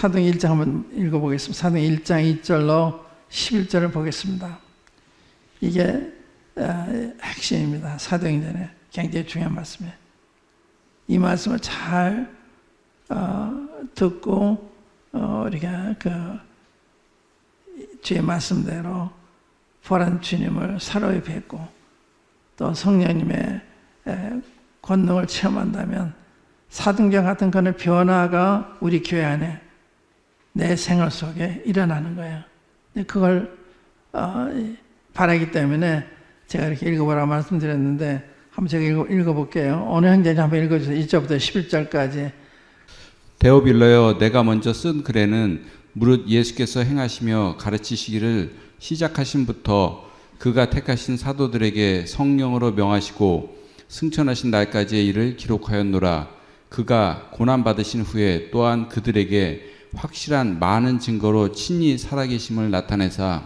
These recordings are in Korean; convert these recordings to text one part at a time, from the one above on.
사도행 1장 한번 읽어보겠습니다. 사도행 1장 2절로 11절을 보겠습니다. 이게 핵심입니다. 사도행전에 굉장히 중요한 말씀이에요. 이 말씀을 잘 듣고 우리가 주의 말씀대로 부활한 주님을 서로이 뵙고 또 성령님의 권능을 체험한다면 사도행전 같은 그런 변화가 우리 교회 안에 내 생활 속에 일어나는 거예요. 그걸 바라기 때문에 제가 이렇게 읽어보라고 말씀드렸는데 한번 제가 읽어볼게요. 어느 형제님 한번 읽어주세요. 1절부터 11절까지. 데오빌러여, 내가 먼저 쓴 글에는 무릇 예수께서 행하시며 가르치시기를 시작하신부터 그가 택하신 사도들에게 성령으로 명하시고 승천하신 날까지의 일을 기록하였노라. 그가 고난받으신 후에 또한 그들에게 확실한 많은 증거로 친히 살아계심을 나타내사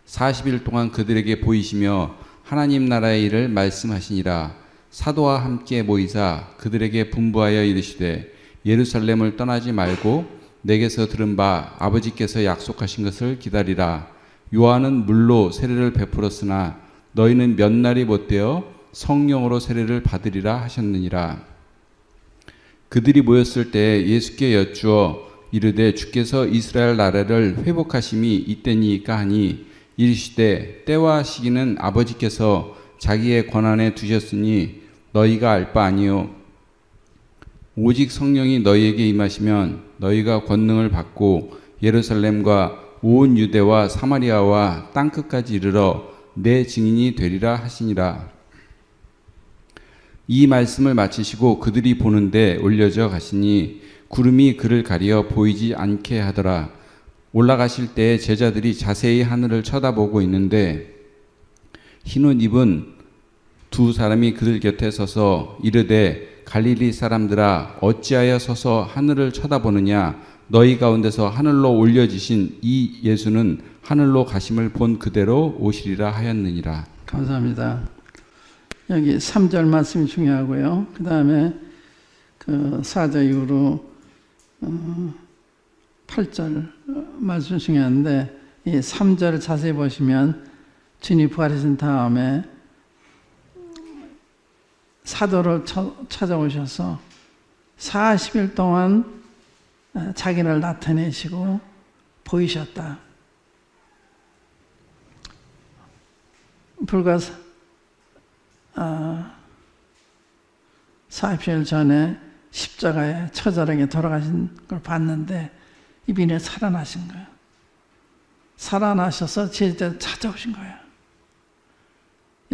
40일 동안 그들에게 보이시며 하나님 나라의 일을 말씀하시니라. 사도와 함께 모이사 그들에게 분부하여 이르시되 예루살렘을 떠나지 말고 내게서 들은 바 아버지께서 약속하신 것을 기다리라. 요한은 물로 세례를 베풀었으나 너희는 몇 날이 못되어 성령으로 세례를 받으리라 하셨느니라. 그들이 모였을 때 예수께 여쭈어 이르되 주께서 이스라엘 나라를 회복하심이 이때니까 하니 이르시되 때와 시기는 아버지께서 자기의 권한에 두셨으니 너희가 알 바 아니요 오직 성령이 너희에게 임하시면 너희가 권능을 받고 예루살렘과 온 유대와 사마리아와 땅끝까지 이르러 내 증인이 되리라 하시니라. 이 말씀을 마치시고 그들이 보는데 올려져 가시니 구름이 그를 가리어 보이지 않게 하더라. 올라가실 때 제자들이 자세히 하늘을 쳐다보고 있는데 흰옷 입은 두 사람이 그들 곁에 서서 이르되 갈릴리 사람들아 어찌하여 서서 하늘을 쳐다보느냐. 너희 가운데서 하늘로 올려지신 이 예수는 하늘로 가심을 본 그대로 오시리라 하였느니라. 감사합니다. 여기 3절 말씀이 중요하고요. 그 다음에 4절 이후로 8절 말씀이 중요한데 이 3절을 자세히 보시면 주님이 부활하신 다음에 사도를 찾아오셔서 40일 동안 자기를 나타내시고 보이셨다. 불과 40일 전에 십자가에 처절하게 돌아가신 걸 봤는데 이분이 살아나신 거예요. 살아나셔서 제자들 찾아오신 거예요.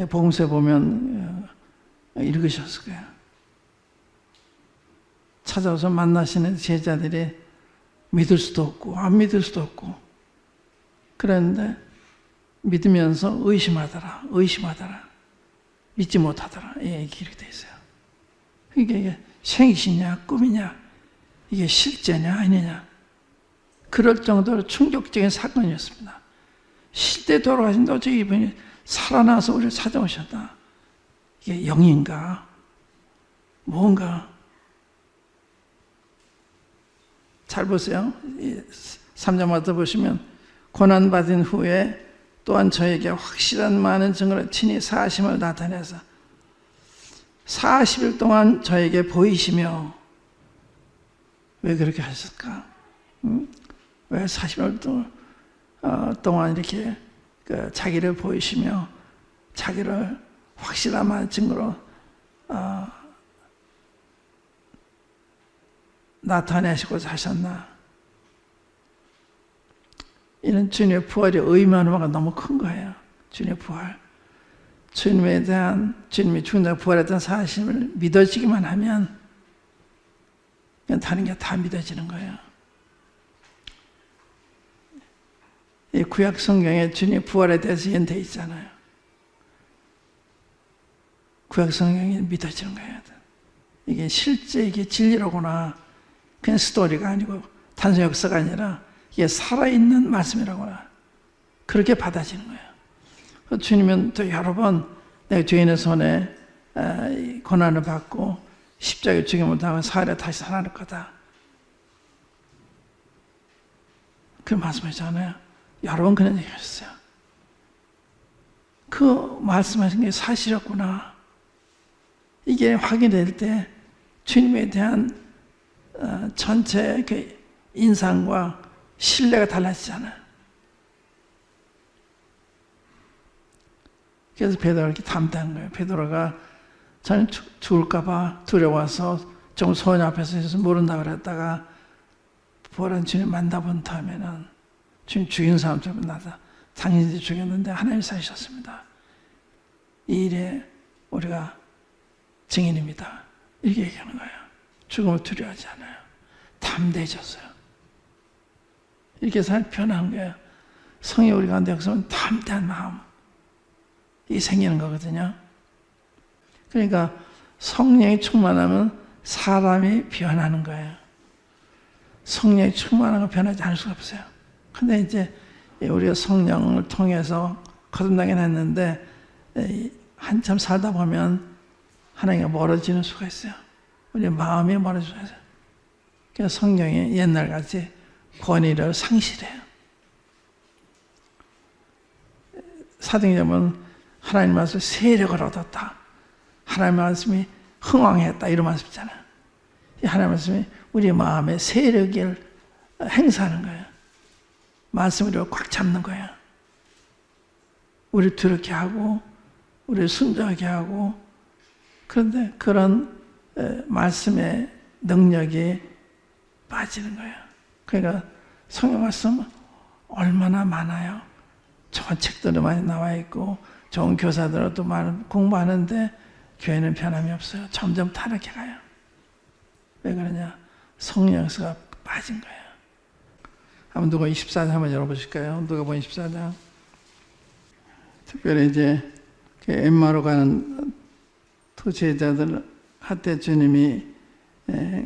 복음서에 보면 읽으셨을 거예요. 찾아와서 만나시는 제자들이 믿을 수도 없고 안 믿을 수도 없고 그랬는데 믿으면서 의심하더라. 믿지 못하더라. 이렇게 돼 있어요. 이게 생시냐 꿈이냐 이게 실제냐 아니냐 그럴 정도로 충격적인 사건이었습니다. 실제 돌아가신다고 저 이분이 살아나서 우리를 찾아오셨다. 이게 영인가 뭔가 잘 보세요. 3절마다 보시면 고난받은 후에 또한 저에게 확실한 많은 증거를 친히 사심을 나타내서 40일 동안 저에게 보이시며 왜 그렇게 하셨을까? 왜 40일 동안 이렇게 자기를 보이시며 자기를 확실한 많은 증거로 나타내시고자 하셨나? 이는 주님의 부활이 의미하는 바가 너무 큰 거예요. 주님의 부활. 주님에 대한, 주님이 죽은 자 부활했던 사실을 믿어지기만 하면 그냥 다른 게 다 믿어지는 거예요. 이 구약 성경에 주님의 부활에 대해서 예언되어 있잖아요. 구약 성경이 믿어지는 거예요. 이게 실제 이게 진리로구나. 그냥 스토리가 아니고 단순 역사가 아니라 이게 살아있는 말씀이라구나. 그렇게 받아지는 거예요. 주님은 또 여러 번 내가 죄인의 손에 고난을 받고 십자가에 죽임을 당하고 사흘에 다시 살아날 거다. 그런 말씀하셨잖아요. 여러 번 그런 얘기 하셨어요. 그 말씀하신 게 사실이었구나. 이게 확인될 때 주님에 대한 전체 그 인상과 신뢰가 달라지잖아요. 그래서 베드로가 이렇게 담대한 거예요. 베드로가 저는 죽을까봐 두려워서 좀 소년 앞에서 있어서 모른다 그랬다가 부활한 주님 만나본 다음에는 주님 죽인 사람처럼 나다. 당신이 죽였는데 하나님이 살리셨습니다. 이 일에 우리가 증인입니다. 이렇게 얘기하는 거예요. 죽음을 두려워하지 않아요. 담대해졌어요. 이렇게 살 변한 거예요. 성이 우리 가운데 없으면 담대한 마음 이 생기는 거거든요. 그러니까 성령이 충만하면 사람이 변하는 거예요. 성령이 충만한 거 변하지 않을 수가 없어요. 근데 이제 우리가 성령을 통해서 거듭나긴 했는데 한참 살다 보면 하나님과 멀어지는 수가 있어요. 우리 마음이 멀어질 수가 있어요. 그래서 성령이 옛날같이 권위를 상실해요. 사도행전은 하나님 말씀 세력을 얻었다. 하나님 말씀이 흥왕했다. 이런 말씀 있잖아요. 이 하나님 말씀이 우리 마음의 세력을 행사하는 거예요. 말씀으로 꽉 잡는 거예요. 우리를 두렵게 하고 우리를 순종하게 하고 그런데 그런 말씀의 능력이 빠지는 거예요. 그러니까 성경 말씀 얼마나 많아요. 좋은 책들도 많이 나와 있고 좋은 교사들도 많이 공부하는데 교회는 변함이 없어요. 점점 타락해 가요. 왜 그러냐? 성령 역사가 빠진 거예요. 한번 누가 24장 한번 열어보실까요? 누가 보면 24장. 특별히 이제 엠마로 가는 두 제자들 한때 주님이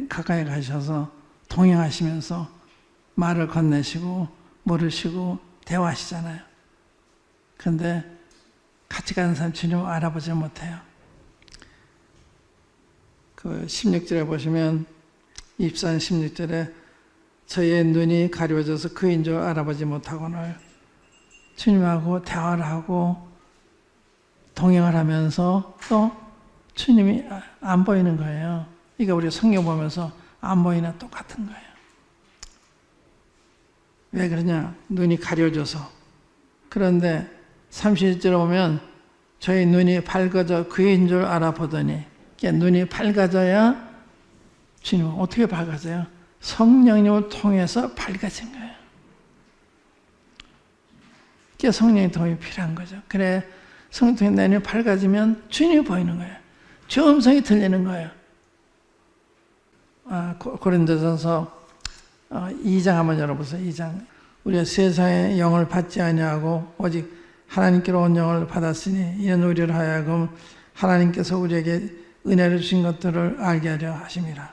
가까이 가셔서 동행하시면서 말을 건네시고 물으시고 대화하시잖아요. 그런데 같이 가는 사람 주님을 알아보지 못해요. 그 16절에 보시면 24장 16절에 저의 눈이 가려워져서 그인 줄 알아보지 못하거늘 주님하고 대화를 하고 동행을 하면서 또 주님이 안 보이는 거예요. 이게 우리 성경 보면서 안 보이나 똑같은 거예요. 왜 그러냐? 눈이 가려져서. 그런데 31절에 보면 저희 눈이 밝아져 그인 줄 알아보더니 눈이 밝아져야 주님 어떻게 밝아져요? 성령님을 통해서 밝아진 거예요. 그게 성령의 도움이 필요한 거죠. 그래 성령의 내 눈이 밝아지면 주님이 보이는 거예요. 주 음성이 들리는 거예요. 고린도전서 2장 한번 열어보세요. 2장. 우리가 세상의 영을 받지 아니하고 오직 하나님께로 온 영을 받았으니 이는 우리를 하여금 하나님께서 우리에게 은혜를 주신 것들을 알게 하려 하심이라.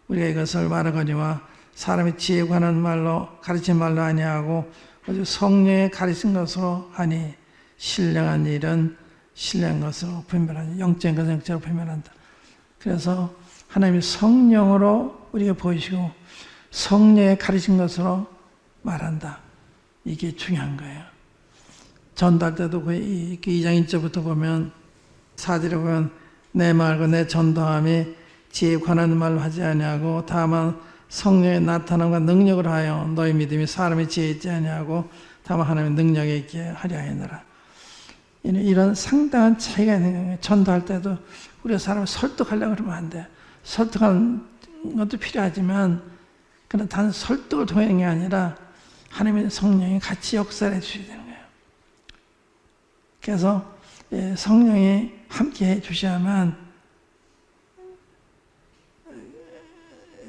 우리가 이것을 말하거니와 사람이 지혜 관한 말로 가르친 말로 아니하고 오직 성령의 가르친 것으로 하니 신령한 일은 신령한 것으로 분별하니 영적인 것은 영적으로 분별한다. 그래서 하나님이 성령으로 우리가 보이시고 성령의 가르친 것으로 말한다. 이게 중요한 거예요. 전도할 때도 그 2장 1절부터 보면 4절에 보면 내 말과 내 전도함이 지혜에 관한 말로 하지 아니하고 다만 성령의 나타남과 능력을 하여 너희 믿음이 사람의 지혜에 있지 아니하고 다만 하나님의 능력에 있게 하려 하느니라. 이런 상당한 차이가 있는 거예요. 전도할 때도 우리가 사람을 설득하려고 그러면 안 돼. 설득하는 것도 필요하지만 그런 단 설득을 통하는 게 아니라 하나님의 성령이 같이 역사를 해주셔야 되는 거예요. 그래서 성령이 함께 해주셔야만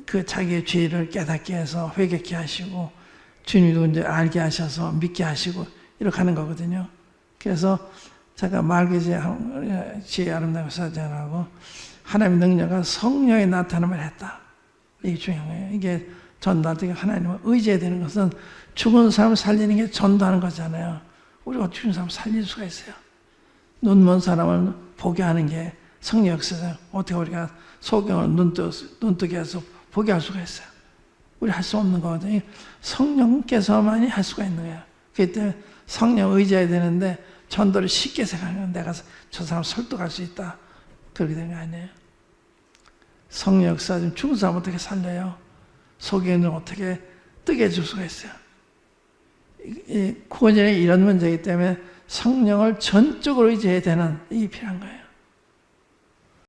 그 자기의 죄를 깨닫게 해서 회개케 하시고 주님이 누군지 알게 하셔서 믿게 하시고 이렇게 하는 거거든요. 그래서 제가 말기지의 지혜 아름다운 사전하고 하나님의 능력과 성령의 나타남을 했다. 이게 중요한 거예요. 이게 전도할 때 하나님을 의지해야 되는 것은 죽은 사람을 살리는 게 전도하는 거잖아요. 우리가 죽은 사람을 살릴 수가 있어요. 눈먼 사람을 보게 하는 게 성령 역사죠. 어떻게 우리가 소경을 눈뜨게 해서 보게 할 수가 있어요. 우리 할 수 없는 거거든요. 성령께서만이 할 수가 있는 거예요. 그렇기 때문에 성령 의지해야 되는데 전도를 쉽게 생각하면 내가 저 사람 설득할 수 있다. 그렇게 되는 거 아니에요. 성령 역사 좀 죽은 사람 어떻게 살려요? 속에 있는 어떻게 뜨게 해줄 수가 있어요. 구원전에 이런 문제이기 때문에 성령을 전적으로 의지해야 되는 이게 필요한 거예요.